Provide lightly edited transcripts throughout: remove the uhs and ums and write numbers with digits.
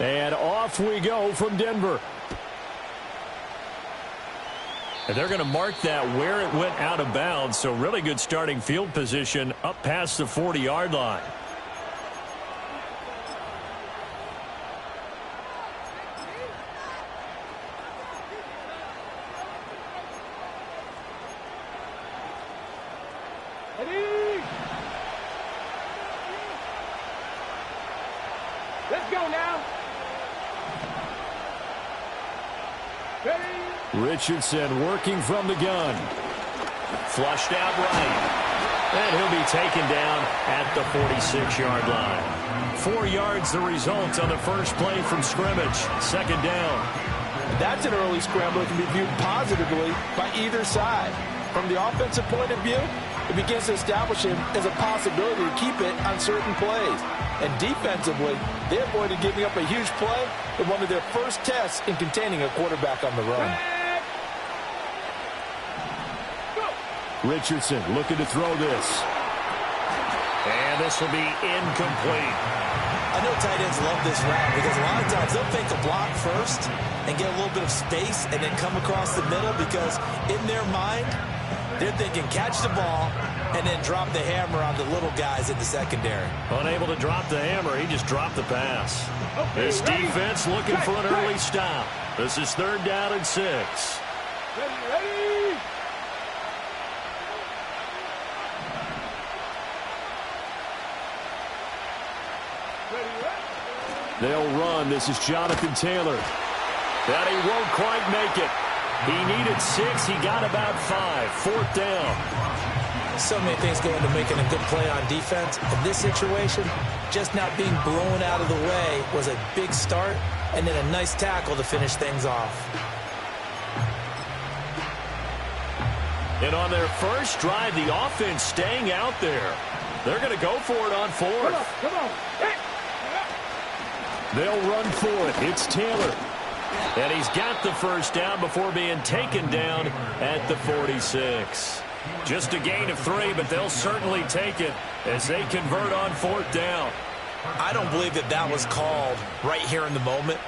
And off we go from Denver. And they're going to mark that where it went out of bounds. So really good starting field position up past the 40-yard line. Let's go now. Richardson working from the gun. Flushed out right. And he'll be taken down at the 46-yard line. 4 yards the result on the first play from scrimmage. Second down. That's an early scramble that can be viewed positively by either side. From the offensive point of view, it begins to establish him as a possibility to keep it on certain plays. And defensively, they avoided giving up a huge play in one of their first tests in containing a quarterback on the run. Richardson looking to throw this. And this will be incomplete. I know tight ends love this route because a lot of times they'll fake a block first and get a little bit of space and then come across the middle because in their mind, they're thinking catch the ball and then drop the hammer on the little guys in the secondary. Unable to drop the hammer, he just dropped the pass. This defense looking for an early stop. This is 3rd down and 6. Ready. They'll run. This is Jonathan Taylor. That he won't quite make it. He needed 6. He got about 5. 4th down. So many things go into making a good play on defense. In this situation, just not being blown out of the way was a big start, and then a nice tackle to finish things off. And on their first drive, the offense staying out there. They're going to go for it on 4th. Come on. Hey. They'll run for it. It's Taylor. And he's got the first down before being taken down at the 46. Just a gain of 3, but they'll certainly take it as they convert on 4th down. I don't believe that that was called right here in the moment.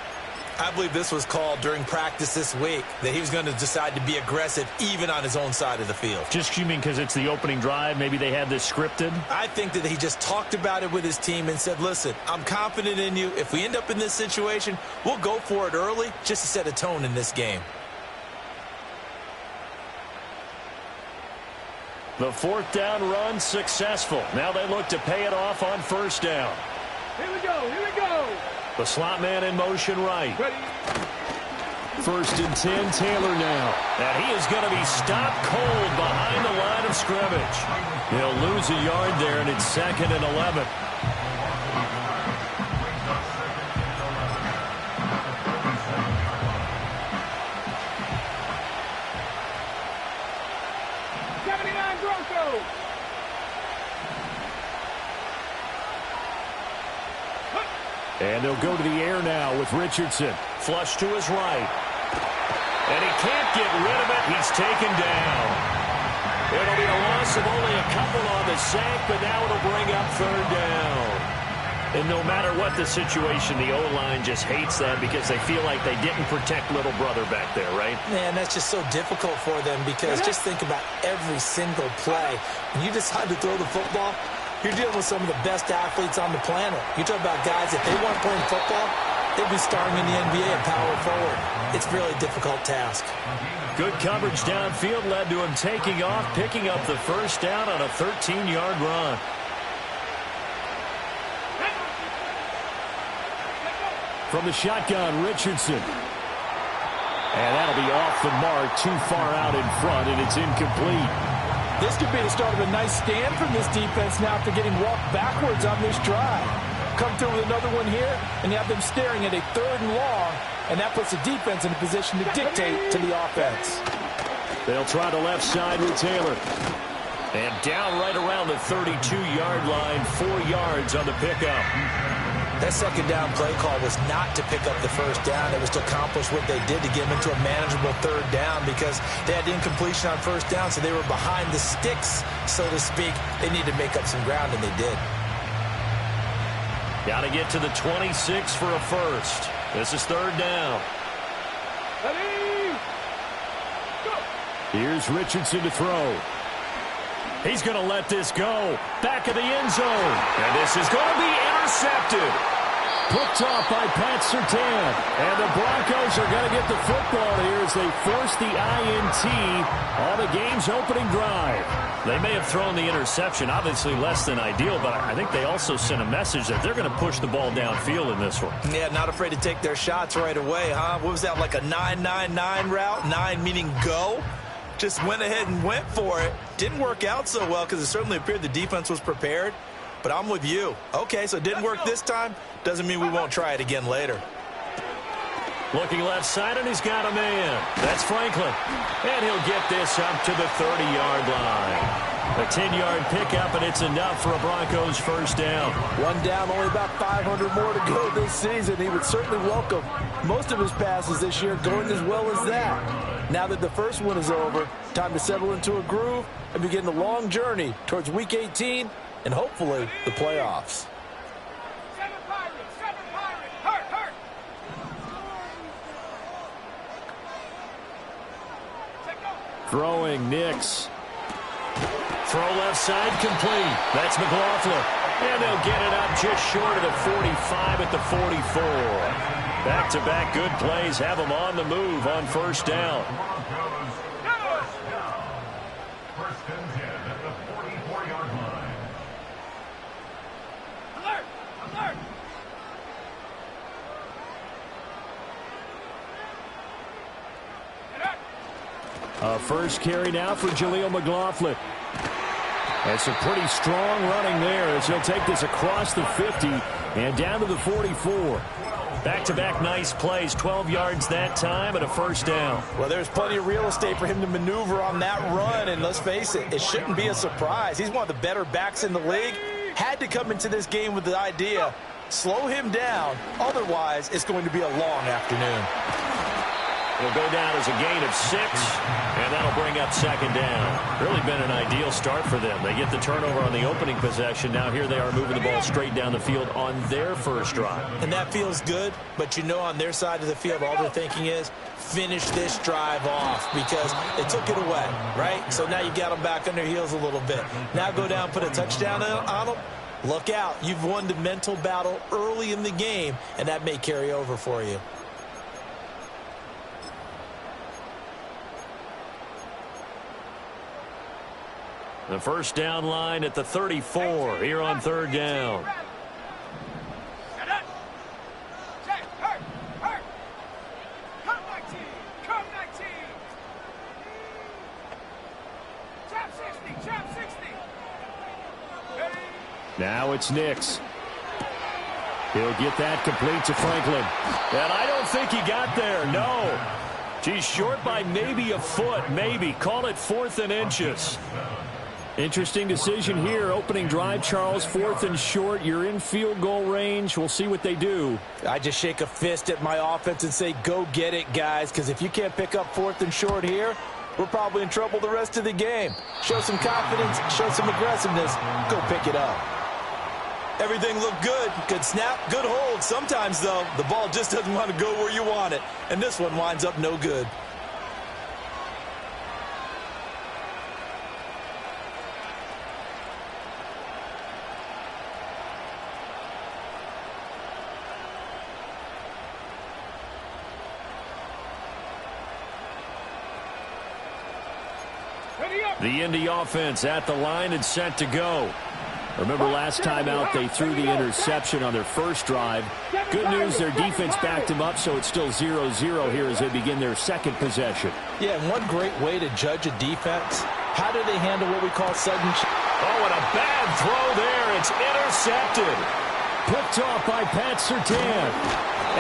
I believe this was called during practice this week, that he was going to decide to be aggressive even on his own side of the field. Just you mean because it's the opening drive, maybe they had this scripted? I think that he just talked about it with his team and said, listen, I'm confident in you. If we end up in this situation, we'll go for it early just to set a tone in this game. The 4th down run successful. Now they look to pay it off on 1st down. Here we go. The slot man in motion right. Ready. 1st and 10, Taylor now. And he is going to be stopped cold behind the line of scrimmage. He'll lose a yard there, and it's 2nd and 11. Broncos. And they'll go to the air now with Richardson. Flush to his right. And he can't get rid of it. He's taken down. It'll be a loss of only a couple on the sack, but now it'll bring up 3rd down. And no matter what the situation, the O-line just hates that because they feel like they didn't protect little brother back there, right? Man, that's just so difficult for them because just think about every single play. When you decide to throw the football, you're dealing with some of the best athletes on the planet. You talk about guys, if they weren't playing football, they'd be starring in the NBA and power forward. It's a really difficult task. Good coverage downfield led to him taking off, picking up the first down on a 13-yard run. From the shotgun, Richardson. And that'll be off the mark, too far out in front, and it's incomplete. This could be the start of a nice stand from this defense now after getting walked backwards on this drive. Come through with another one here, and you have them staring at a 3rd and long, and that puts the defense in a position to dictate to the offense. They'll try the left side with Taylor. And down right around the 32-yard line, 4 yards on the pickup. That 2nd down play call was not to pick up the first down. It was to accomplish what they did to get them into a manageable 3rd down because they had incompletion on 1st down, so they were behind the sticks, so to speak. They needed to make up some ground, and they did. Got to get to the 26 for a first. This is third down. Ready? Go. Here's Richardson to throw. He's going to let this go. Back of the end zone. And this is going to be intercepted. Picked off by Pat Surtain. And the Broncos are going to get the football here as they force the INT on the game's opening drive. They may have thrown the interception, obviously less than ideal, but I think they also sent a message that they're going to push the ball downfield in this one. Yeah, not afraid to take their shots right away, huh? What was that, like a 9-9-9 route? 9 meaning go? Just went ahead and went for it. Didn't work out so well because it certainly appeared the defense was prepared. But I'm with you. Okay, so it didn't work this time. Doesn't mean we won't try it again later. Looking left side, and he's got a man. That's Franklin. And he'll get this up to the 30-yard line. A 10-yard pickup, and it's enough for a Broncos first down. One down, only about 500 more to go this season. He would certainly welcome most of his passes this year going as well as that. Now that the first one is over, time to settle into a groove and begin the long journey towards Week 18 and hopefully the playoffs. Seven Pirates. Hurt, hurt. Take go. Throwing Nix. Throw left side complete. That's McLaughlin. And they'll get it up just short of the 45 at the 44. Back-to-back good plays have them on the move on first down. First and 10 at the 44-yard line. Alert. A first carry now for Jaleel McLaughlin. That's a pretty strong running there as he'll take this across the 50 and down to the 44. Back-to-back nice plays, 12 yards that time and a first down. Well, there's plenty of real estate for him to maneuver on that run, and let's face it, it shouldn't be a surprise. He's one of the better backs in the league. Had to come into this game with the idea, slow him down, otherwise it's going to be a long afternoon. It'll go down as a gain of 6, and that'll bring up second down. Really been an ideal start for them. They get the turnover on the opening possession. Now here they are moving the ball straight down the field on their first drive. And that feels good, but you know on their side of the field, all they're thinking is finish this drive off because they took it away, right? So now you got them back on their heels a little bit. Now go down, put a touchdown on them. Look out. You've won the mental battle early in the game, and that may carry over for you. The first down line at the 34 here on third down. Now it's Nix. He'll get that complete to Franklin. And I don't think he got there, no. He's short by maybe a foot, maybe. Call it 4th and inches. Interesting decision here. Opening drive, Charles, 4th and short. You're in field goal range. We'll see what they do. I just shake a fist at my offense and say, go get it, guys, because if you can't pick up 4th and short here, we're probably in trouble the rest of the game. Show some confidence, show some aggressiveness, go pick it up. Everything looked good. Good snap, good hold. Sometimes, though, the ball just doesn't want to go where you want it, and this one winds up no good. The Indy offense at the line and set to go. Remember last time out they threw the interception on their first drive. Good news, their defense backed them up, so it's still 0-0 here as they begin their second possession. Yeah, and one great way to judge a defense, how do they handle what we call sudden... Oh, and a bad throw there. It's intercepted. Picked off by Pat Surtain.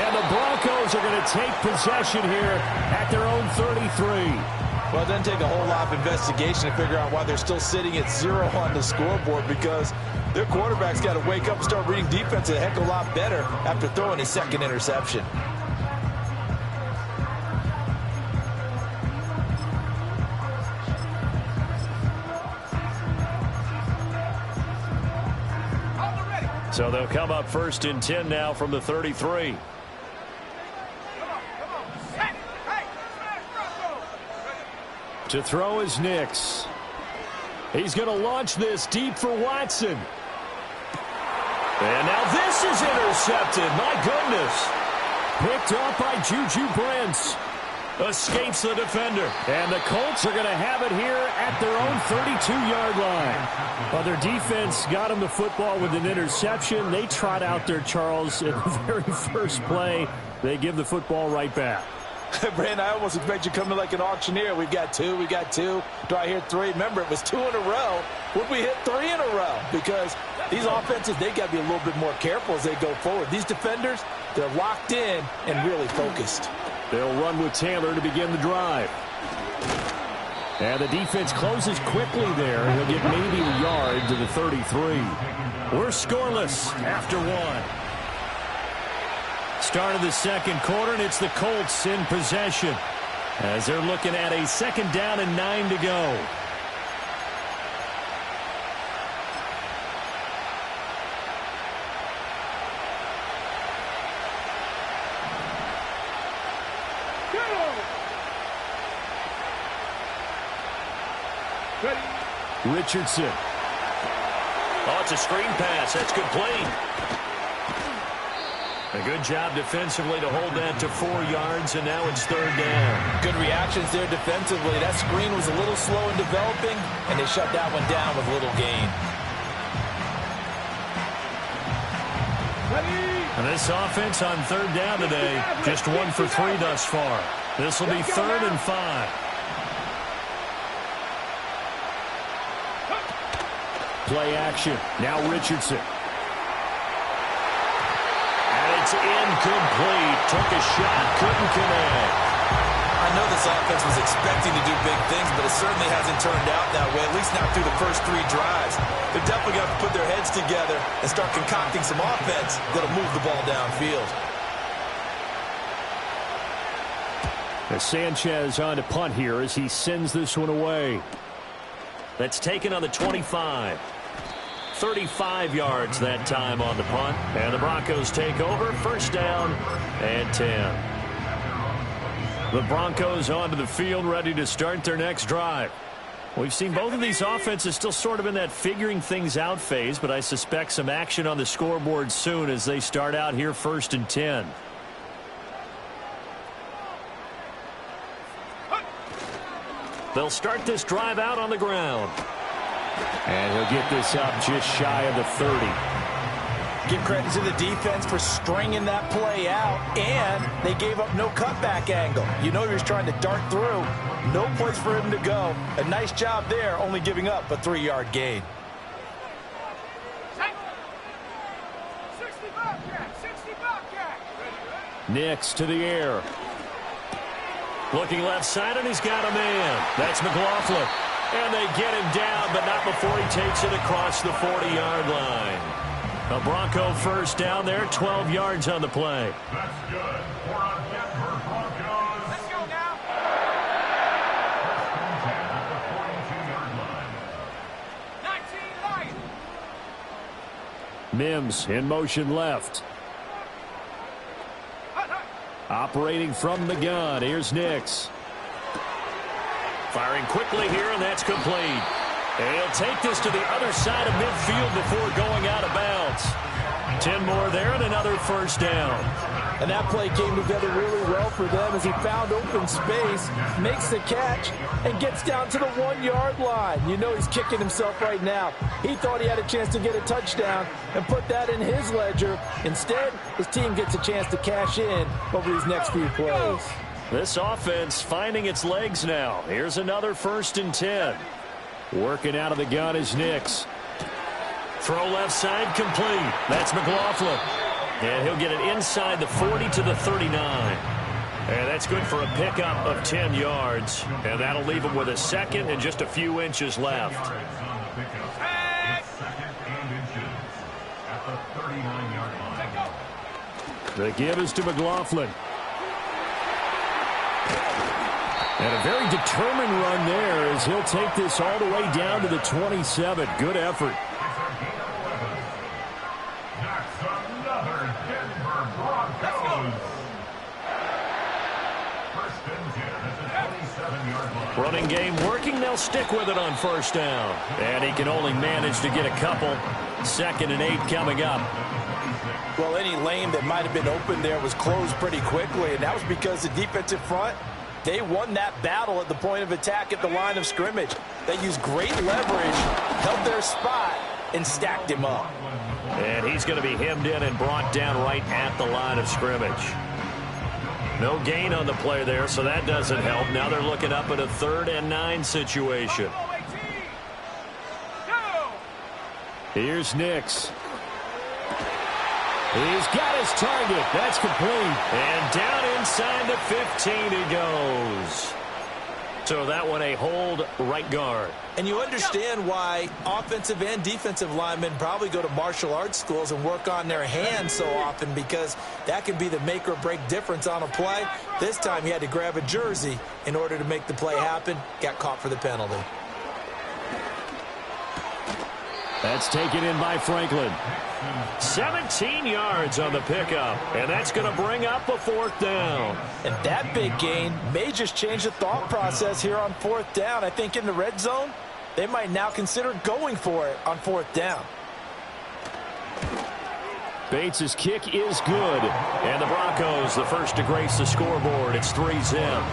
And the Broncos are going to take possession here at their own 33. Well, it doesn't take a whole lot of investigation to figure out why they're still sitting at 0 on the scoreboard, because their quarterback's got to wake up and start reading defense a heck of a lot better after throwing his second interception. So they'll come up 1st and 10 now from the 33. To throw is Nix. He's going to launch this deep for Watson. And now this is intercepted. My goodness. Picked off by Juju Brents. Escapes the defender. And the Colts are going to have it here at their own 32-yard line. Well, their defense got them the football with an interception. They trot out there, Charles, in the very first play. They give the football right back. Brandon, I almost expect you coming like an auctioneer. We've got two. Do I hear three? Remember, it was 2 in a row. Would we hit 3 in a row? Because these offenses, they got to be a little bit more careful as they go forward. These defenders, they're locked in and really focused. They'll run with Taylor to begin the drive. And the defense closes quickly there. He'll get maybe a yard to the 33. We're scoreless after 1. Start of the second quarter, and it's the Colts in possession as they're looking at a 2nd down and 9 to go. Richardson. Oh, it's a screen pass. That's complete. A good job defensively to hold that to 4 yards, and now it's 3rd down. Good reactions there defensively. That screen was a little slow in developing, and they shut that one down with little gain. And this offense on 3rd down today, just 1 for 3 thus far. This will be 3rd and 5. Play action. Now Richardson. It's incomplete. Took a shot, couldn't connect. I know this offense was expecting to do big things, but it certainly hasn't turned out that way, at least not through the first 3 drives. They're definitely going to put their heads together and start concocting some offense that'll move the ball downfield. As Sanchez on to punt here as he sends this one away. That's taken on the 25. 35 yards that time on the punt. And the Broncos take over. 1st down and 10. The Broncos onto the field, ready to start their next drive. We've seen both of these offenses still sort of in that figuring things out phase, but I suspect some action on the scoreboard soon as they start out here 1st and 10. They'll start this drive out on the ground. And he'll get this up just shy of the 30. Give credit to the defense for stringing that play out, and they gave up no cutback angle. You know he was trying to dart through. No place for him to go. A nice job there, only giving up a 3-yard gain. 60 Bobcat, 60 Bobcat. Nix to the air. Looking left side, and he's got a man. That's McLaughlin. And they get him down, but not before he takes it across the 40-yard line. A Bronco 1st down there, 12 yards on the play. That's good for a Denver Broncos. Let's go now. 1st and 10 at the 42-yard line. 19 Lions. Mims in motion left. Operating from the gun, here's Nix. Firing quickly here, and that's complete. And he'll take this to the other side of midfield before going out of bounds. 10 more there and another 1st down. And that play came together really well for them as he found open space, makes the catch, and gets down to the 1-yard line. You know he's kicking himself right now. He thought he had a chance to get a touchdown and put that in his ledger. Instead, his team gets a chance to cash in over these next few plays. This offense finding its legs now. Here's another 1st and 10. Working out of the gun is Nix. Throw left side complete. That's McLaughlin. And he'll get it inside the 40 to the 39. And that's good for a pickup of 10 yards. And that'll leave him with a 2nd and just a few inches left. The give is to McLaughlin. And a very determined run there as he'll take this all the way down to the 27. Good effort. Running game working. They'll stick with it on first down. And he can only manage to get a couple. 2nd and 8 coming up. Well, any lane that might have been open there was closed pretty quickly, and that was because the defensive front, they won that battle at the point of attack at the line of scrimmage. They used great leverage, held their spot, and stacked him up. And he's going to be hemmed in and brought down right at the line of scrimmage. No gain on the play there, so that doesn't help. Now they're looking up at a 3rd and 9 situation. Here's Nix. He's got his target. That's complete. And down inside the 15 he goes. So that one a hold right guard. And you understand why offensive and defensive linemen probably go to martial arts schools and work on their hands so often, because that can be the make or break difference on a play. This time he had to grab a jersey in order to make the play happen. Got caught for the penalty. That's taken in by Franklin. 17 yards on the pickup, and that's going to bring up a 4th down. And that big gain may just change the thought process here on 4th down. I think in the red zone, they might now consider going for it on 4th down. Bates' kick is good, and the Broncos the first to grace the scoreboard. It's 3-zip.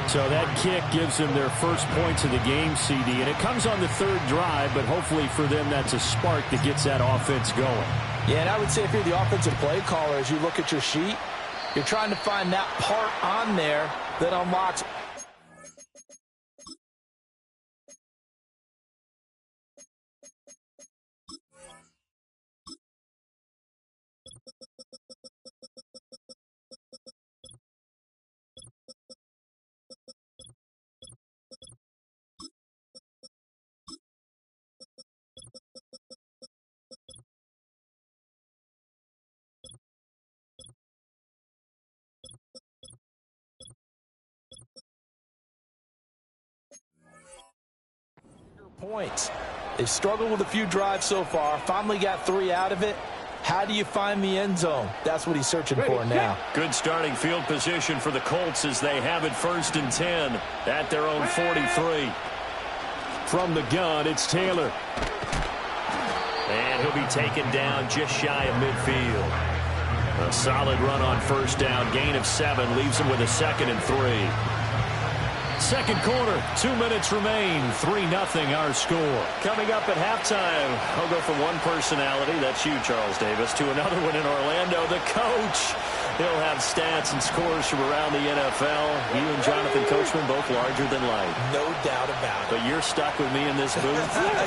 So that kick gives them their first points of the game, CD, and it comes on the 3rd drive, but hopefully for them that's a spark that gets that offense going. Yeah, and I would say if you're the offensive play caller, as you look at your sheet, you're trying to find that part on there that unlocks. Points. They've struggled with a few drives so far. Finally got 3 out of it. How do you find the end zone? That's what he's searching for now. Good starting field position for the Colts as they have it 1st and 10 at their own 43. From the gun, it's Taylor. And he'll be taken down just shy of midfield. A solid run on 1st down. Gain of 7 leaves him with a 2nd and 3. Second quarter, 2 minutes remain. 3-0 our score. Coming up at halftime, I'll go from one personality, that's you, Charles Davis, to another one in Orlando, the coach. He'll have stats and scores from around the NFL. You and Jonathan Coachman both larger than life. No doubt about it. But you're stuck with me in this booth.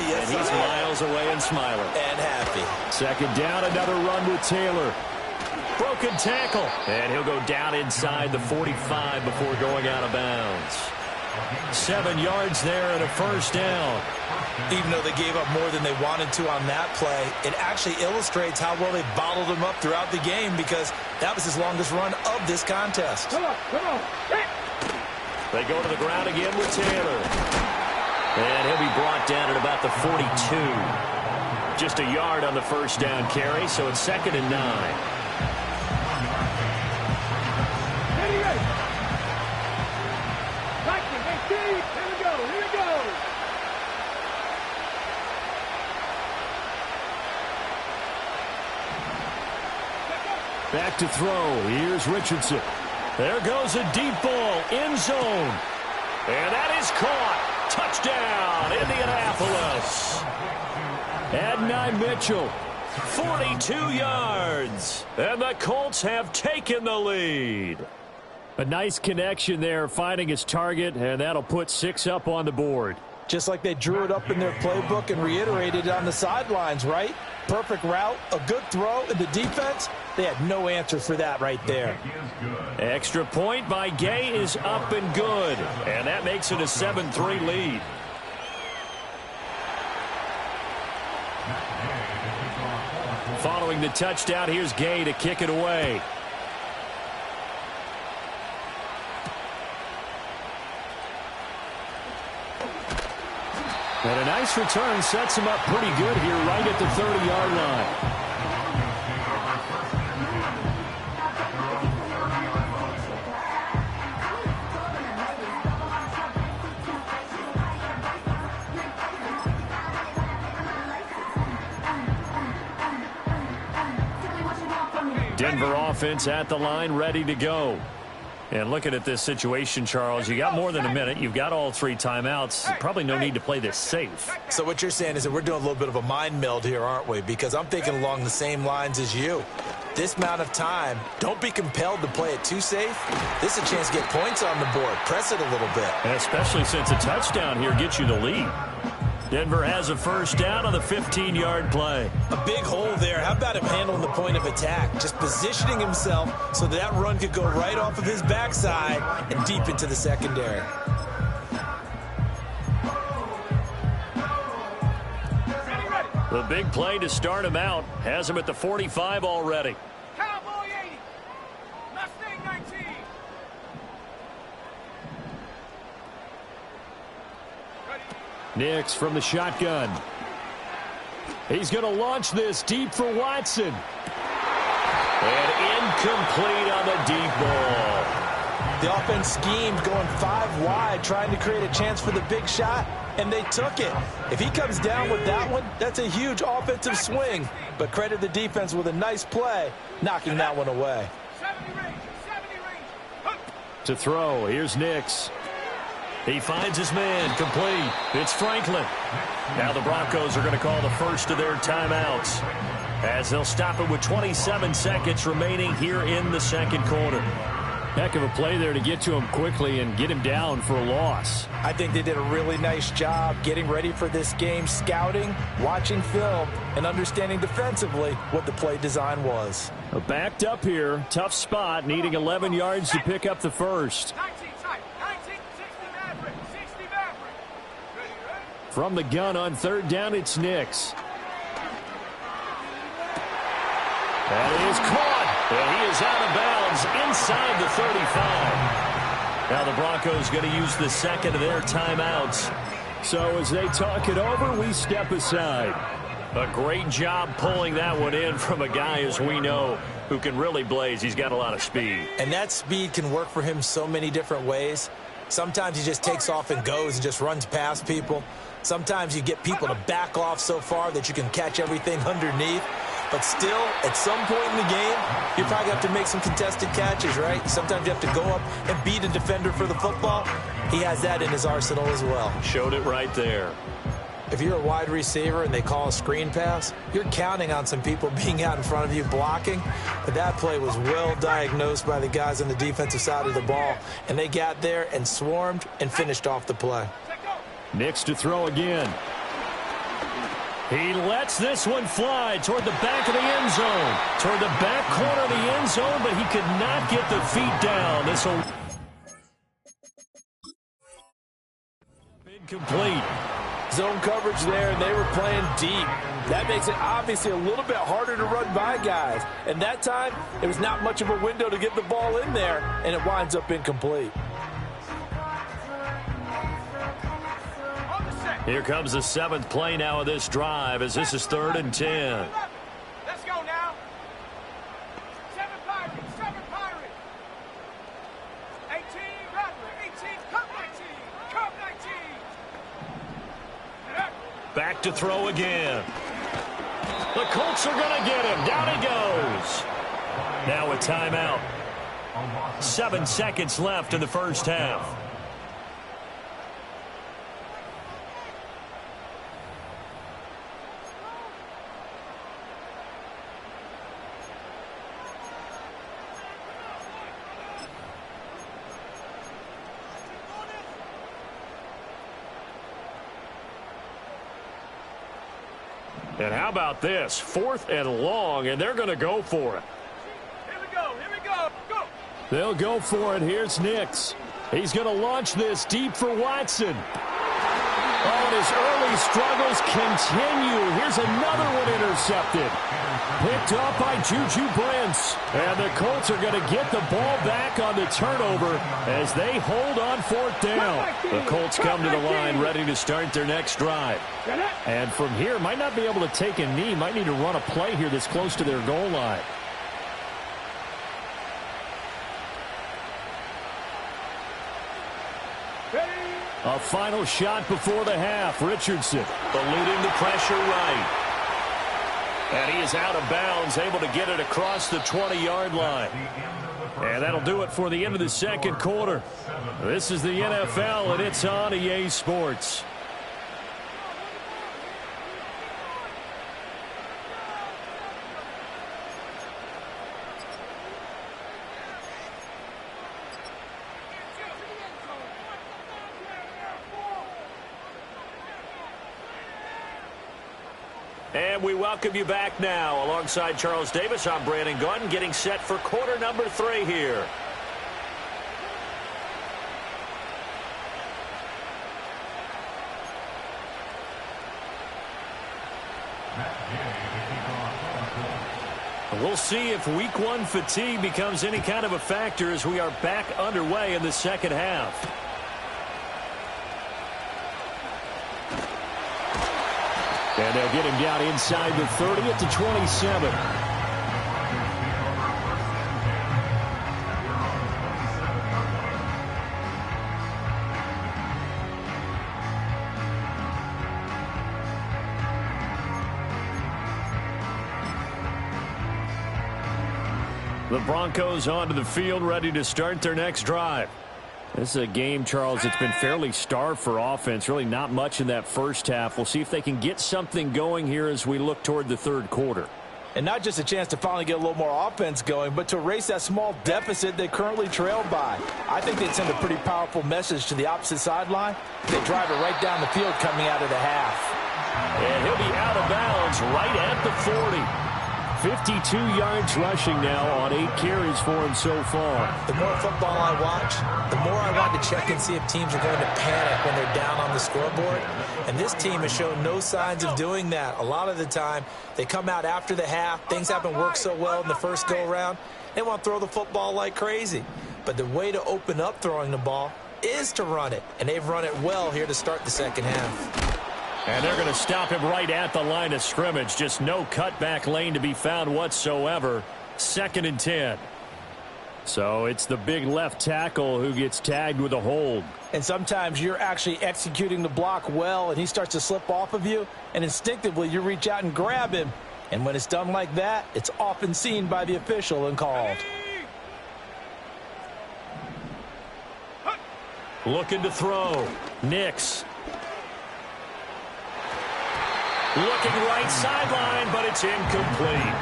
Yes, and he's miles away and smiling. And happy. Second down, another run with Taylor. Broken tackle. And he'll go down inside the 45 before going out of bounds. 7 yards there and a 1st down. Even though they gave up more than they wanted to on that play, it actually illustrates how well they bottled him up throughout the game, because that was his longest run of this contest. Come on. They go to the ground again with Taylor. And he'll be brought down at about the 42. Just a yard on the 1st down carry, so it's 2nd and 9. Back to throw. Here's Richardson. There goes a deep ball. End zone. And that is caught. Touchdown, Indianapolis. Adonai Mitchell, 42 yards. And the Colts have taken the lead. A nice connection there, finding his target, and that'll put 6 up on the board. Just like they drew it up in their playbook and reiterated it on the sidelines, right? Perfect route, a good throw, and the defense, they had no answer for that right there. Extra point by Gay is up and good, and that makes it a 7-3 lead. Following the touchdown, here's Gay to kick it away. And a nice return sets him up pretty good here right at the 30-yard line. Denver offense at the line, ready to go. And looking at this situation, Charles, you got more than a minute. You've got all 3 timeouts. Probably no need to play this safe. So what you're saying is that we're doing a little bit of a mind meld here, aren't we? Because I'm thinking along the same lines as you. This amount of time, don't be compelled to play it too safe. This is a chance to get points on the board. Press it a little bit. And especially since a touchdown here gets you the lead. Denver has a first down on the 15-yard play. A big hole there. How about him handling the point of attack? Just positioning himself so that run could go right off of his backside and deep into the secondary. The big play to start him out has him at the 45 already. Cowboy 80. Mustang 19. Nix from the shotgun. He's going to launch this deep for Watson. And incomplete on the deep ball. The offense schemed going 5 wide, trying to create a chance for the big shot, and they took it. If he comes down with that one, that's a huge offensive swing. But credit the defense with a nice play, knocking that one away. 70 range. 70 range. To throw, here's Nix. He finds his man, complete. It's Franklin. Now the Broncos are going to call the first of their timeouts, as they'll stop it with 27 seconds remaining here in the second quarter. Heck of a play there to get to him quickly and get him down for a loss. I think they did a really nice job getting ready for this game, scouting, watching film, and understanding defensively what the play design was. Backed up here, tough spot, needing 11 yards to pick up the first. 19 tight. 19. 60 Maverick. 60 Maverick. Ready? From the gun on third down, it's Nix. That is caught. And he is out of bounds inside the 35. Now the Broncos going to use the second of their timeouts. So as they talk it over, we step aside. A great job pulling that one in from a guy, as we know, who can really blaze. He's got a lot of speed. And that speed can work for him so many different ways. Sometimes he just takes off and goes and just runs past people. Sometimes you get people to back off so far that you can catch everything underneath. But still, at some point in the game, you probably have to make some contested catches, right? Sometimes you have to go up and beat a defender for the football. He has that in his arsenal as well. Showed it right there. If you're a wide receiver and they call a screen pass, you're counting on some people being out in front of you blocking. But that play was well diagnosed by the guys on the defensive side of the ball. And they got there and swarmed and finished off the play. Nix to throw again. He lets this one fly toward the back of the end zone. Toward the back corner of the end zone, but he could not get the feet down. This will incomplete. Zone coverage there, and they were playing deep. That makes it obviously a little bit harder to run by guys. And that time, there was not much of a window to get the ball in there, and it winds up incomplete. Here comes the 7th play now of this drive, as this is 3rd and 10. Let's go now. 7 Pirates. 7 Pirates. 18 Rattler. 18 Cup 19. Cup 19. Back to throw again. The Colts are going to get him. Down he goes. Now a timeout. 7 seconds left in the first half. And how about this? 4th and long, and they're going to go for it. Here we go. Here we go. Go. They'll go for it. Here's Nix. He's going to launch this deep for Watson. Oh, and his early struggles continue. Here's another one intercepted. Picked up by Juju Brents. And the Colts are going to get the ball back on the turnover as they hold on 4th down. The Colts come to the line ready to start their next drive. And from here, might not be able to take a knee. Might need to run a play here that's close to their goal line. A final shot before the half. Richardson eluding the pressure right. And he is out of bounds, able to get it across the 20-yard line. And that'll do it for the end of the second quarter. This is the NFL, and it's on EA Sports. And we welcome you back now. Alongside Charles Davis, I'm Brandon Gunn, getting set for quarter number 3 here. We'll see if week 1 fatigue becomes any kind of a factor as we are back underway in the second half. And they'll get him down inside the 30 at the 27. The Broncos onto the field, ready to start their next drive. This is a game, Charles, it's been fairly starved for offense. Really not much in that first half. We'll see if they can get something going here as we look toward the third quarter. And not just a chance to finally get a little more offense going, but to erase that small deficit they currently trailed by. I think they'd send a pretty powerful message to the opposite sideline. They drive it right down the field coming out of the half. And he'll be out of bounds right at the 40. 52 yards rushing now on 8 carries for him so far. The more football I watch, the more I want to check and see if teams are going to panic when they're down on the scoreboard. And this team has shown no signs of doing that. A lot of the time, they come out after the half. Things haven't worked so well in the first go-around. They want to throw the football like crazy. But the way to open up throwing the ball is to run it. And they've run it well here to start the second half. And they're going to stop him right at the line of scrimmage. Just no cutback lane to be found whatsoever. 2nd and 10. So it's the big left tackle who gets tagged with a hold. And sometimes you're actually executing the block well, and he starts to slip off of you, and instinctively you reach out and grab him. And when it's done like that, it's often seen by the official and called. Looking to throw. Nix. Looking right sideline, but it's incomplete.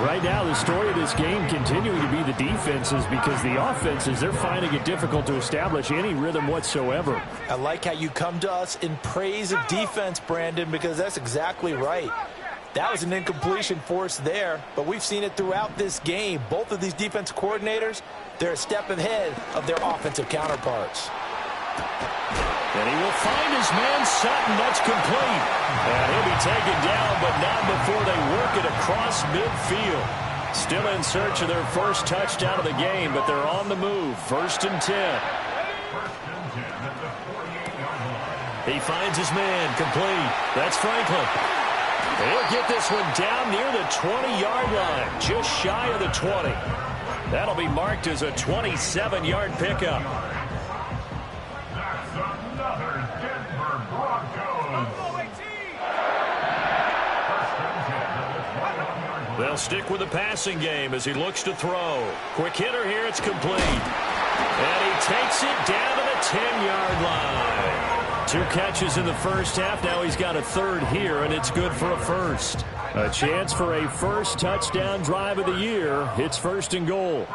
Right now, the story of this game continuing to be the defenses, because the offenses, they're finding it difficult to establish any rhythm whatsoever. I like how you come to us in praise of defense, Brandon, because that's exactly right. That was an incompletion forced there, but we've seen it throughout this game. Both of these defense coordinators, they're a step ahead of their offensive counterparts. And he will find his man Sutton. That's complete. And he'll be taken down, but not before they work it across midfield. Still in search of their first touchdown of the game, but they're on the move. 1st and 10. He finds his man. Complete. That's Franklin. He'll get this one down near the 20-yard line, just shy of the 20. That'll be marked as a 27-yard pickup. They'll stick with the passing game as he looks to throw. Quick hitter here, it's complete. And he takes it down to the 10-yard line. 2 catches in the first half. Now he's got a 3rd here, and it's good for a first. A chance for a first touchdown drive of the year. It's 1st and goal.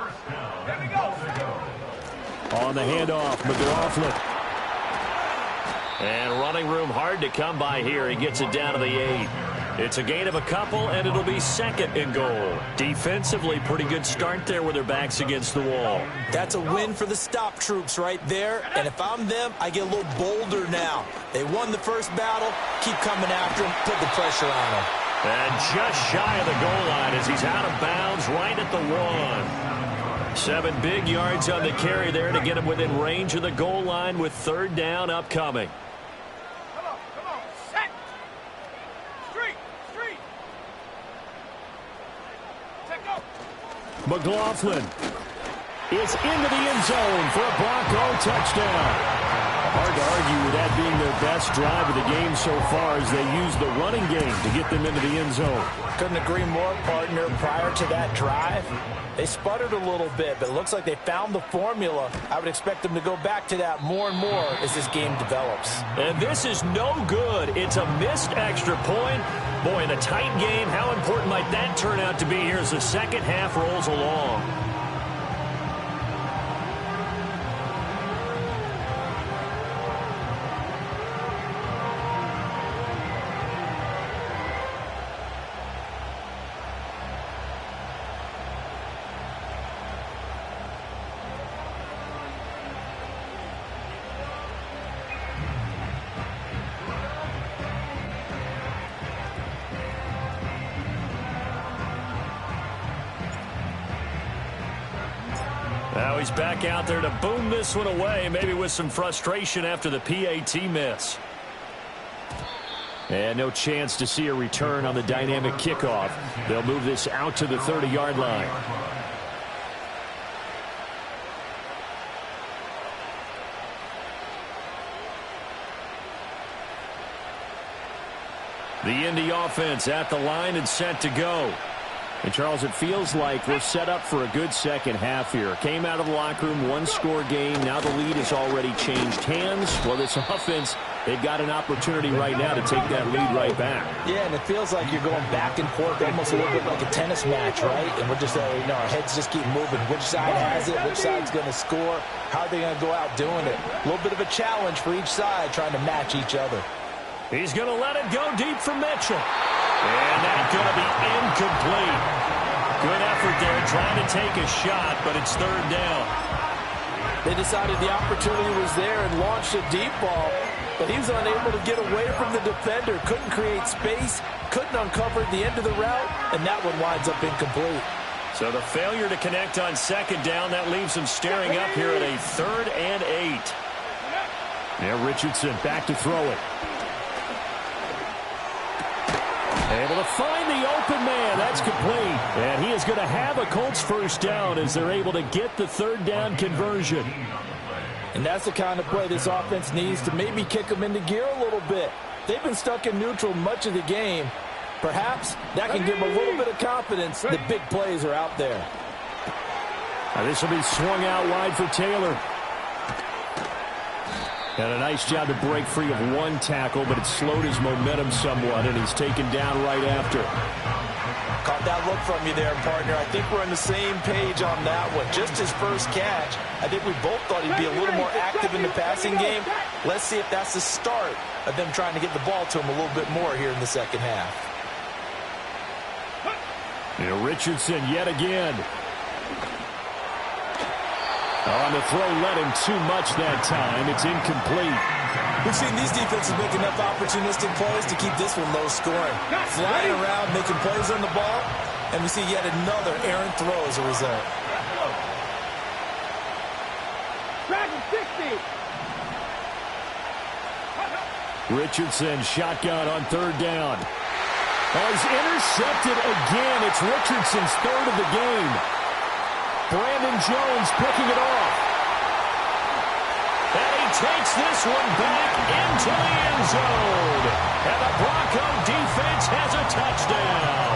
On the handoff, McLaughlin. And running room hard to come by here. He gets it down to the 8. It's a gain of a couple, and it'll be 2nd and goal. Defensively, pretty good start there with their backs against the wall. That's a win for the stop troops right there. And if I'm them, I get a little bolder now. They won the first battle. Keep coming after him. Put the pressure on him. And just shy of the goal line as he's out of bounds right at the 1. 7 big yards on the carry there to get him within range of the goal line with 3rd down upcoming. McLaughlin is into the end zone for a Bronco touchdown. Hard to argue with that being their best drive of the game so far as they use the running game to get them into the end zone. Couldn't agree more, partner. Prior to that drive, they sputtered a little bit, but it looks like they found the formula. I would expect them to go back to that more and more as this game develops. And this is no good. It's a missed extra point. Boy, in a tight game, how important might that turn out to be here as the second half rolls along? Now he's back out there to boom this one away, maybe with some frustration after the PAT miss. And no chance to see a return on the dynamic kickoff. They'll move this out to the 30-yard line. The Indy offense at the line and set to go. And, Charles, it feels like we're set up for a good second half here. Came out of the locker room, one-score game. Now the lead has already changed hands. Well, this offense, they've got an opportunity right now to take that lead right back. Yeah, and it feels like you're going back and forth, almost a little bit like a tennis match, right? And we're just, our heads just keep moving. Which side has it? Which side's going to score? How are they going to go out doing it? A little bit of a challenge for each side, trying to match each other. He's going to let it go deep for Mitchell. And that's going to be incomplete. Good effort there trying to take a shot, but it's third down. They decided the opportunity was there and launched a deep ball, but he was unable to get away from the defender. Couldn't create space, couldn't uncover the end of the route, and that one winds up incomplete. So the failure to connect on second down, that leaves them staring up here at a 3rd and 8. Now Richardson back to throw it. Able to find the open man. That's complete. And he is going to have a Colts first down as they're able to get the 3rd down conversion. And that's the kind of play this offense needs to maybe kick them into gear a little bit. They've been stuck in neutral much of the game. Perhaps that can give them a little bit of confidence that big plays are out there. Now this will be swung out wide for Taylor. And a nice job to break free of one tackle, but it slowed his momentum somewhat, and he's taken down right after. Caught that look from you there, partner. I think we're on the same page on that one. Just his first catch. I think we both thought he'd be a little more active in the passing game. Let's see if that's the start of them trying to get the ball to him a little bit more here in the second half. Richardson yet again. On the throw, led him too much that time. It's incomplete. We've seen these defenses make enough opportunistic plays to keep this one low scoring. Flying around, making plays on the ball, and we see yet another errant throw as a result. Dragon 60. Richardson shotgun on 3rd down. He's intercepted again. It's Richardson's 3rd of the game. Brandon Jones picking it off. And he takes this one back into the end zone. And the Bronco defense has a touchdown.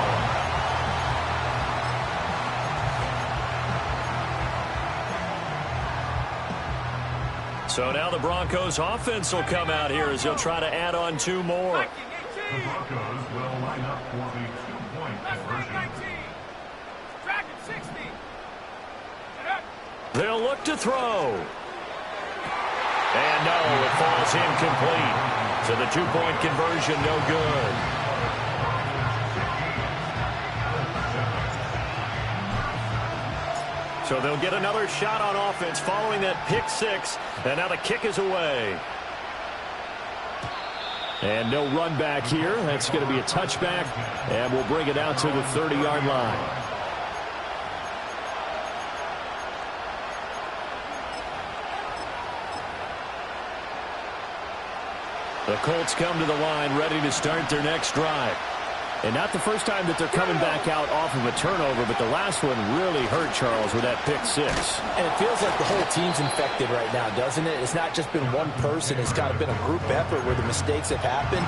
So now the Broncos offense will come out here as they'll try to add on 2 more. The Broncos will line up for the 2-point conversion. Dragon 60. They'll look to throw. And no, it falls incomplete. So the 2-point conversion no good. So they'll get another shot on offense following that pick 6. And now the kick is away. And no run back here. That's going to be a touchback. And we'll bring it out to the 30-yard line. The Colts come to the line ready to start their next drive. And not the first time that they're coming back out off of a turnover, but the last one really hurt Charles with that pick six. And it feels like the whole team's infected right now, doesn't it? It's not just been one person. It's kind of been a group effort where the mistakes have happened.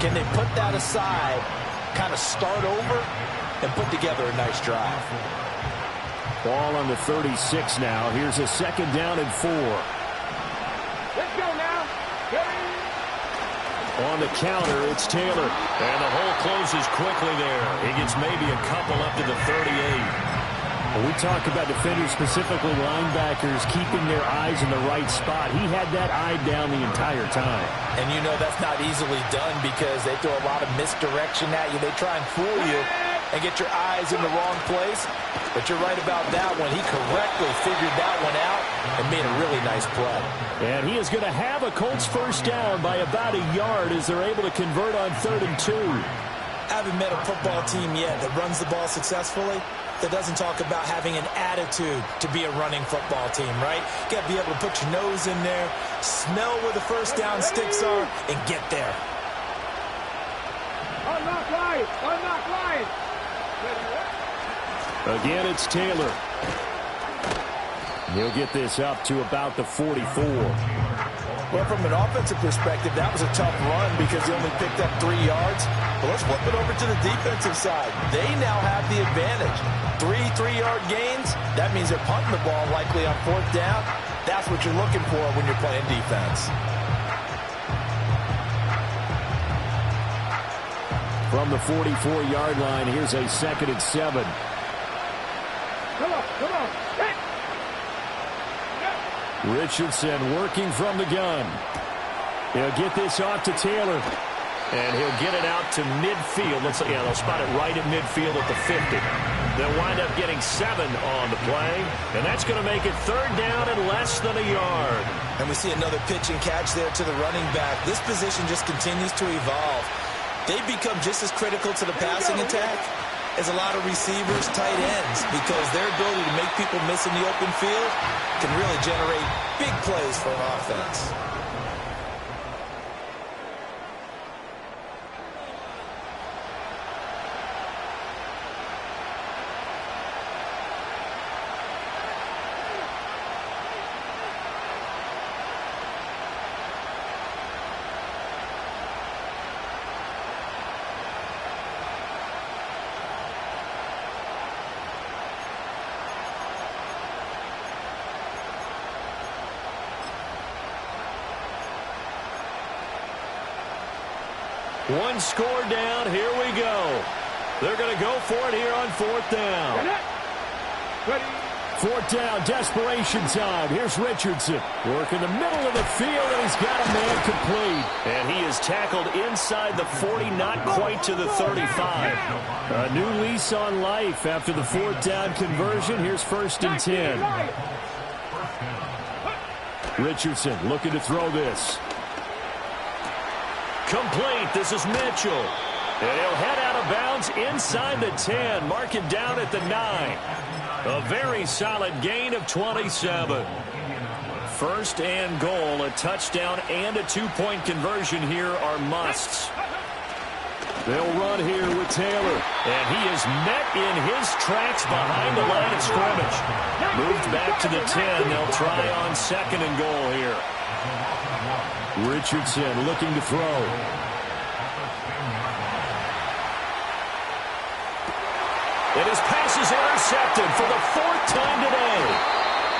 Can they put that aside, kind of start over, and put together a nice drive? Ball on the 36 now. Here's a 2nd down and 4. Let's go now. On the counter, it's Taylor. And the hole closes quickly there. He gets maybe a couple up to the 38. When we talk about defenders, specifically linebackers, keeping their eyes in the right spot, he had that eye down the entire time. And you know that's not easily done because they throw a lot of misdirection at you. They try and fool you and get your eyes in the wrong place. But you're right about that one. He correctly figured that one out and made a really nice play. And he is going to have a Colts first down by about a yard as they're able to convert on 3rd and 2. I haven't met a football team yet that runs the ball successfully that doesn't talk about having an attitude to be a running football team, right? You got to be able to put your nose in there, smell where the first down sticks are, and get there. Unlock line. Unlock line. Again, it's Taylor. He'll get this up to about the 44. Well, from an offensive perspective, that was a tough run because he only picked up 3 yards. But let's flip it over to the defensive side. They now have the advantage. 3-3-yard gains, that means they're punting the ball likely on 4th down. That's what you're looking for when you're playing defense. From the 44-yard line, here's a 2nd and 7. Come on. Come on. Hey. Richardson working from the gun. He'll get this off to Taylor. And he'll get it out to midfield. They'll spot it right at midfield at the 50. They'll wind up getting 7 on the play. And that's going to make it 3rd down and less than a yard. And we see another pitch and catch there to the running back. This position just continues to evolve. They become just as critical to the passing attack as a lot of receivers, tight ends, because their ability to make people miss in the open field can really generate big plays for an offense. One score down. Here we go. They're going to go for it here on 4th down. Ready. 4th down, desperation time. Here's Richardson. Work in the middle of the field, and he's got a man complete. And he is tackled inside the 40, not quite to the 35. A new lease on life after the 4th down conversion. Here's 1st and 10. Richardson looking to throw this. Complete. This is Mitchell. And he'll head out of bounds inside the 10. Mark it down at the 9. A very solid gain of 27. 1st and goal. A touchdown and a 2-point conversion here are musts. They'll run here with Taylor. And he is met in his tracks behind the line of scrimmage. Moved back to the 10. They'll try on 2nd and goal here. Richardson looking to throw. And his pass is intercepted for the 4th time today.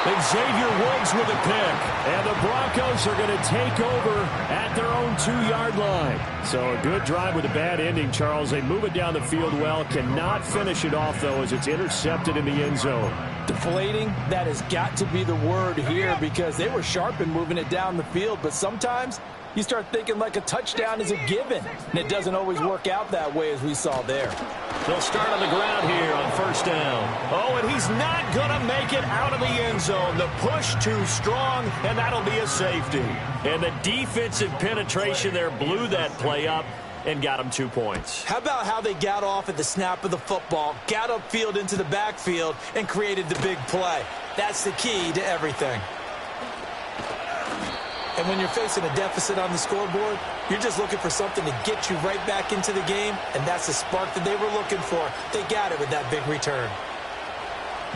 And Xavier Woods with a pick. And the Broncos are going to take over at their own 2-yard line. So a good drive with a bad ending, Charles. They move it down the field well. Cannot finish it off, though, as it's intercepted in the end zone. Deflating, that has got to be the word here because they were sharp in moving it down the field. But sometimes you start thinking like a touchdown is a given. And it doesn't always work out that way as we saw there. They'll start on the ground here on 1st down. Oh, and he's not going to make it out of the end zone. The push too strong, and that'll be a safety. And the defensive penetration there blew that play up and got him 2 points. How about how they got off at the snap of the football, got upfield into the backfield, and created the big play? That's the key to everything. And when you're facing a deficit on the scoreboard, you're just looking for something to get you right back into the game, and that's the spark that they were looking for. They got it with that big return.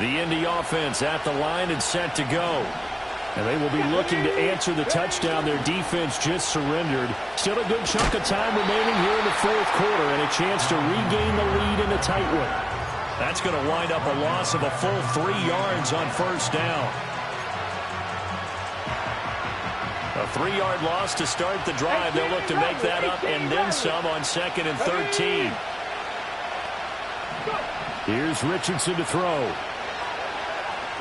The Indy offense at the line and set to go. And they will be looking to answer the touchdown their defense just surrendered. Still a good chunk of time remaining here in the fourth quarter and a chance to regain the lead in a tight one. That's going to wind up a loss of a full 3 yards on first down. A 3-yard loss to start the drive. They'll look to make that up and then some on 2nd and 13. Here's Richardson to throw.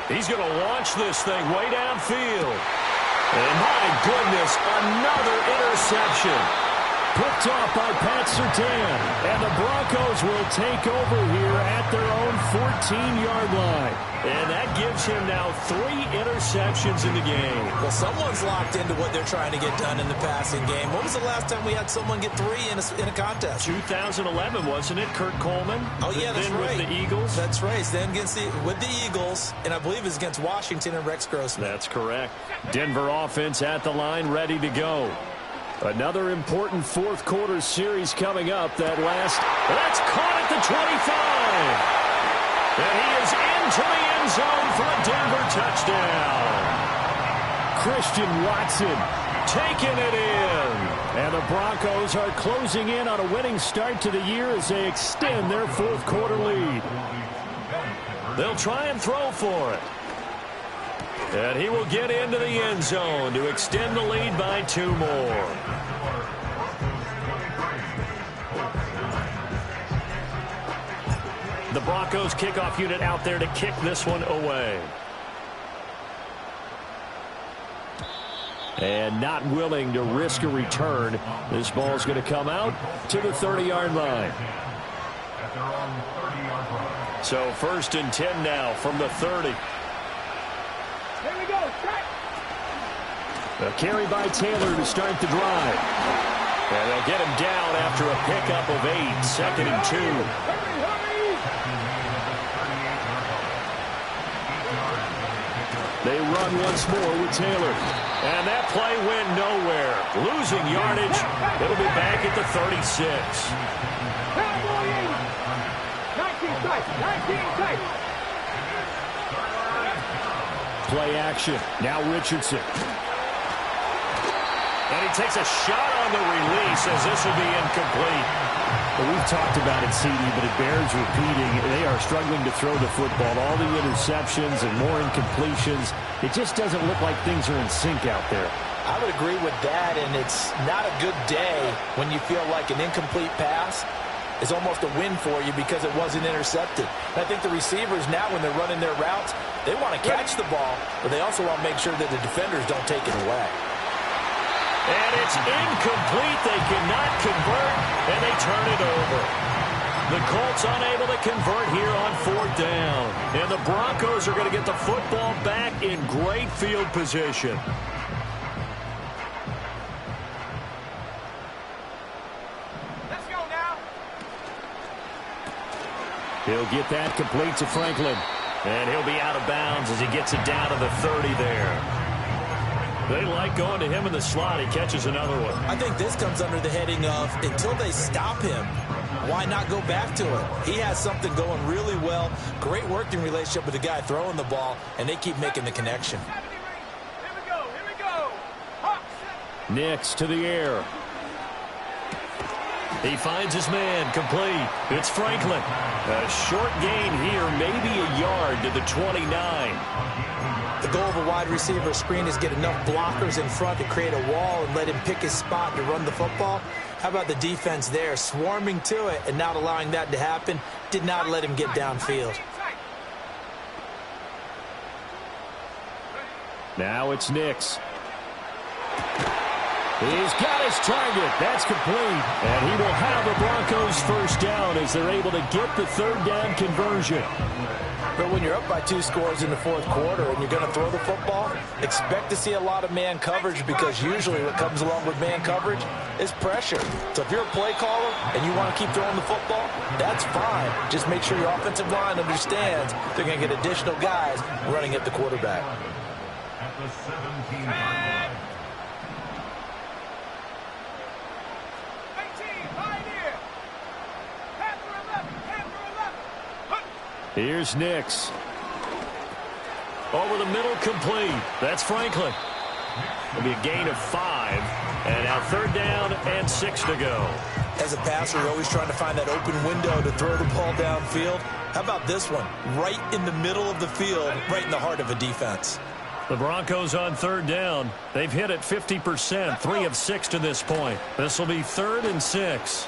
He's going to launch this thing way downfield. And my goodness, another interception. Picked off by Pat Surtain. And the Broncos will take over here at their own 14-yard line. And that gives him now 3 interceptions in the game. Well, someone's locked into what they're trying to get done in the passing game. When was the last time we had someone get 3 in a contest? 2011, wasn't it? Kurt Coleman? Oh, yeah, that's then right. With the Eagles? That's right. Then with the Eagles, and I believe it's against Washington and Rex Grossman. That's correct. Denver offense at the line, ready to go. Another important fourth quarter series coming up. That's caught at the 25. And he is into the end zone for a Denver touchdown. Christian Watson taking it in. And the Broncos are closing in on a winning start to the year as they extend their fourth quarter lead. They'll try and throw for it. And he will get into the end zone to extend the lead by 2 more. The Broncos kickoff unit out there to kick this one away. And not willing to risk a return. This ball's going to come out to the 30-yard line. So 1st and 10 now from the 30. Here we go. Strike. A carry by Taylor to start the drive. And they'll get him down after a pickup of 8. 2nd and 2. They run once more with Taylor. And that play went nowhere. Losing yardage. It'll be back at the 36. 19 strikes. 19 strikes. Play action. Now Richardson. And he takes a shot on the release as this will be incomplete. Well, we've talked about it, CD, but it bears repeating. They are struggling to throw the football. All the interceptions and more incompletions. It just doesn't look like things are in sync out there. I would agree with that, and it's not a good day when you feel like an incomplete pass is almost a win for you because it wasn't intercepted. And I think the receivers now, when they're running their routes, they want to catch the ball, but they also want to make sure that the defenders don't take it away. And it's incomplete. They cannot convert, and they turn it over. The Colts unable to convert here on 4th down. And the Broncos are going to get the football back in great field position. Let's go now. He'll get that complete to Franklin. And he'll be out of bounds as he gets it down to the 30 there. They like going to him in the slot. He catches another one. I think this comes under the heading of until they stop him, why not go back to it? He has something going really well. Great working relationship with the guy throwing the ball, and they keep making the connection. Here we go. Here we go. Hawks. Nix to the air. He finds his man, complete. It's Franklin. A short gain here, maybe a yard to the 29. The goal of a wide receiver screen is get enough blockers in front to create a wall and let him pick his spot to run the football. How about the defense there, swarming to it and not allowing that to happen? Did not let him get downfield. Now it's Nix. He's got his target. That's complete. And he will have the Broncos first down as they're able to get the 3rd down conversion. But when you're up by 2 scores in the 4th quarter and you're going to throw the football, expect to see a lot of man coverage because usually what comes along with man coverage is pressure. So if you're a play caller and you want to keep throwing the football, that's fine. Just make sure your offensive line understands they're going to get additional guys running at the quarterback. At the 17-yard line. Here's Nix. Over the middle, complete. That's Franklin. It'll be a gain of 5. And now 3rd down and 6 to go. As a passer, you're always trying to find that open window to throw the ball downfield. How about this one? Right in the middle of the field, right in the heart of a defense. The Broncos on 3rd down. They've hit it 50%, 3 of 6 to this point. This will be 3rd and 6.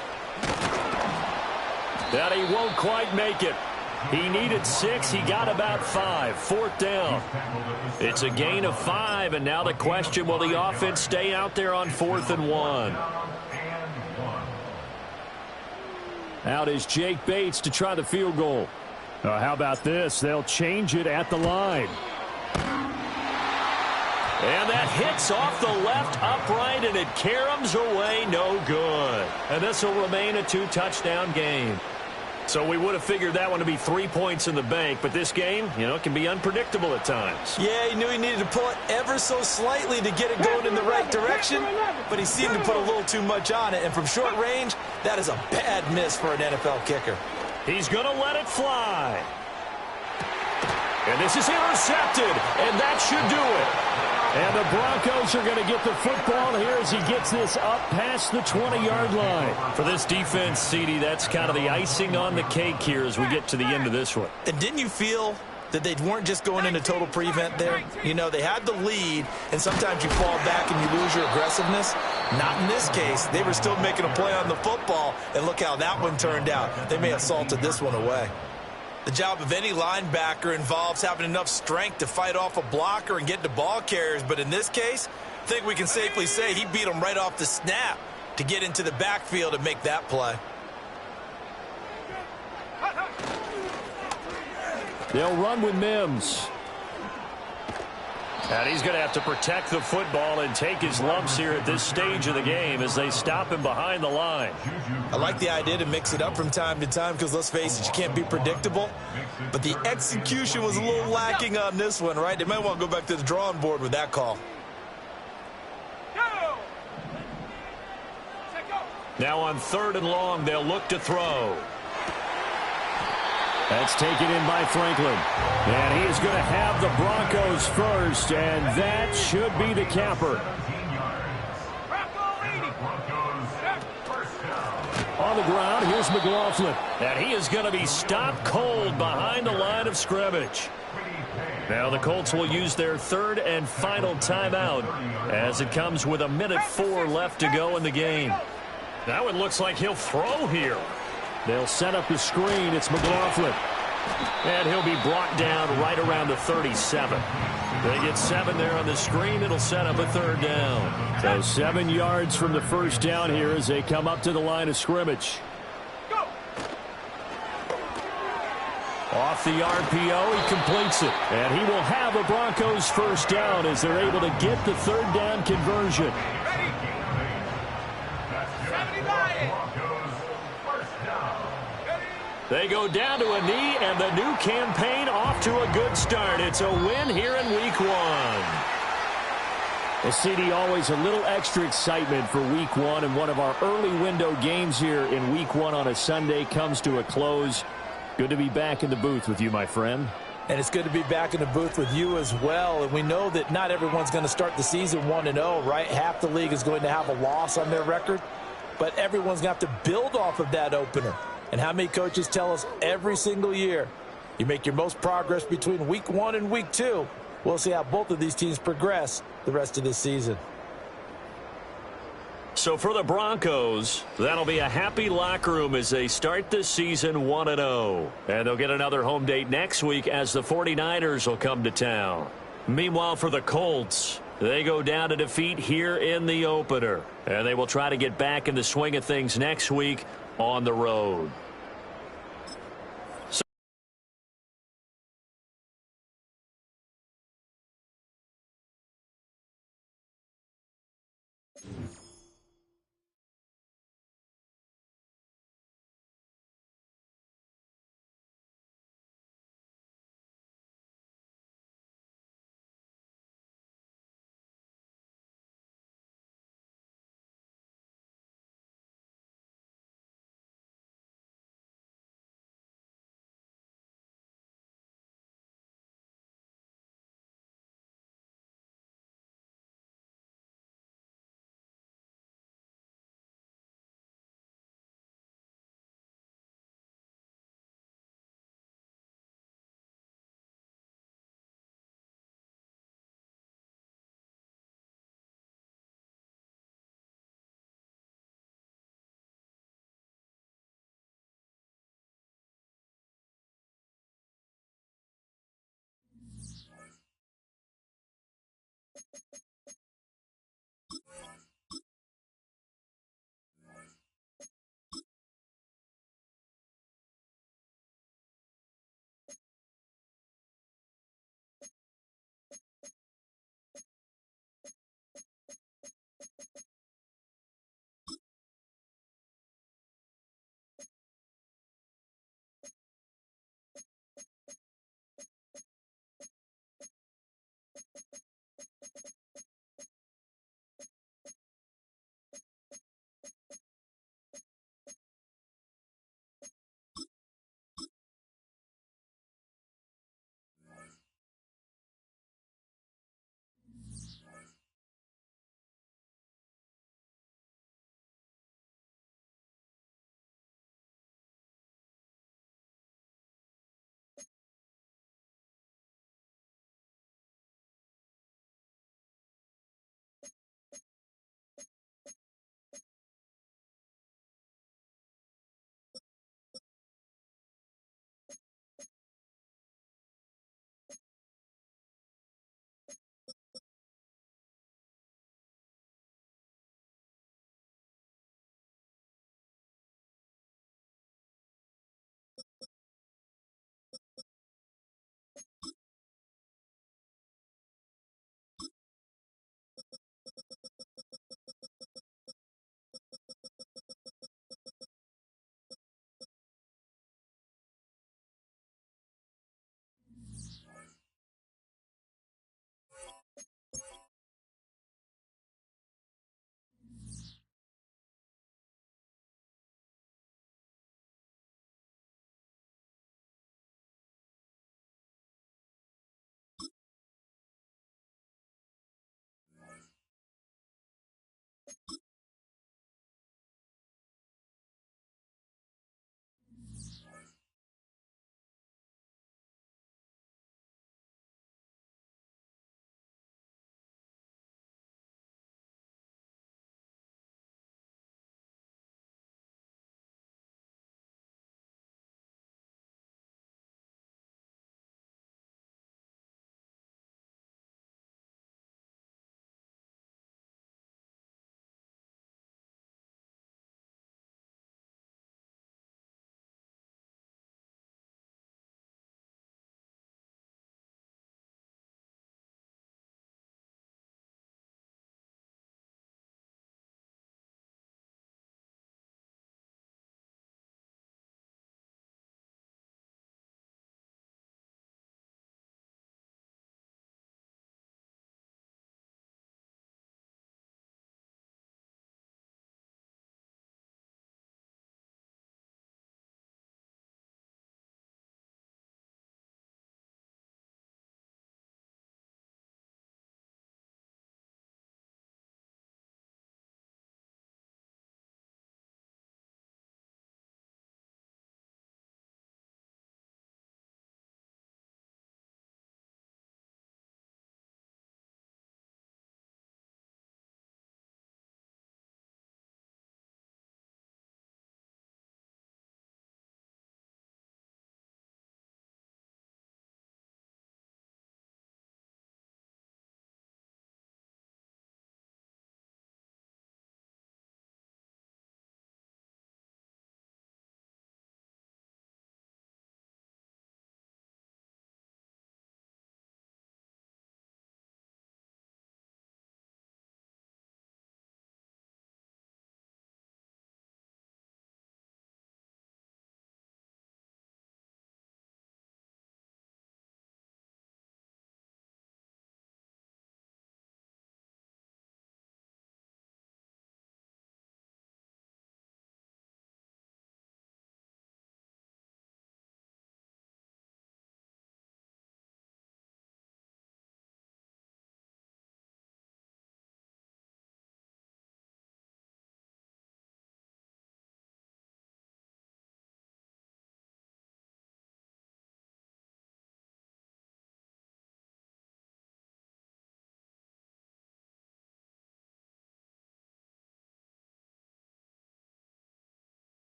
That he won't quite make it. He needed 6. He got about 5. 4th down. It's a gain of 5, and now the question, will the offense stay out there on 4th and 1? Out is Jake Bates to try the field goal. How about this? They'll change it at the line. And that hits off the left upright, and it caroms away, no good. And this will remain a 2-touchdown game. So we would have figured that one to be 3 points in the bank, but this game, can be unpredictable at times. Yeah, he knew he needed to pull it ever so slightly to get it going in the right direction, but he seemed to put a little too much on it, and from short range, that is a bad miss for an NFL kicker. He's going to let it fly. And this is intercepted, and that should do it. And the Broncos are going to get the football here as he gets this up past the 20-yard line. For this defense, CD, that's kind of the icing on the cake here as we get to the end of this one. And didn't you feel that they weren't just going into total prevent there? They had the lead, and sometimes you fall back and you lose your aggressiveness. Not in this case. They were still making a play on the football, and look how that one turned out. They may have salted this one away. The job of any linebacker involves having enough strength to fight off a blocker and get to ball carriers. But in this case, I think we can safely say he beat him right off the snap to get into the backfield and make that play. They'll run with Mims. And he's going to have to protect the football and take his lumps here at this stage of the game as they stop him behind the line. I like the idea to mix it up from time to time because, let's face it, you can't be predictable. But the execution was a little lacking on this one, right? They might want to go back to the drawing board with that call. Now on 3rd and long, they'll look to throw. That's taken in by Franklin. And he is going to have the Broncos first, and that should be the capper. On the ground, here's McLaughlin. And he is going to be stopped cold behind the line of scrimmage. Now the Colts will use their 3rd and final timeout as it comes with 1:04 left to go in the game. Now it looks like he'll throw here. They'll set up the screen. It's McLaughlin. And he'll be brought down right around the 37. They get 7 there on the screen. It'll set up a 3rd down. So 7 yards from the first down here as they come up to the line of scrimmage. Off the RPO, he completes it. And he will have a Broncos first down as they're able to get the 3rd down conversion. They go down to a knee, and the new campaign off to a good start. It's a win here in Week 1. Well, CD, always a little extra excitement for Week 1, and one of our early window games here in Week 1 on a Sunday comes to a close. Good to be back in the booth with you, my friend. And it's good to be back in the booth with you as well. And we know that not everyone's going to start the season 1-0, right? Half the league is going to have a loss on their record, but everyone's going to have to build off of that opener. And how many coaches tell us every single year, you make your most progress between Week 1 and Week 2. We'll see how both of these teams progress the rest of this season. So for the Broncos, that'll be a happy locker room as they start this season 1-0. And they'll get another home date next week as the 49ers will come to town. Meanwhile, for the Colts, they go down to defeat here in the opener. And they will try to get back in the swing of things next week on the road.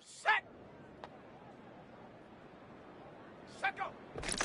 set. Set go.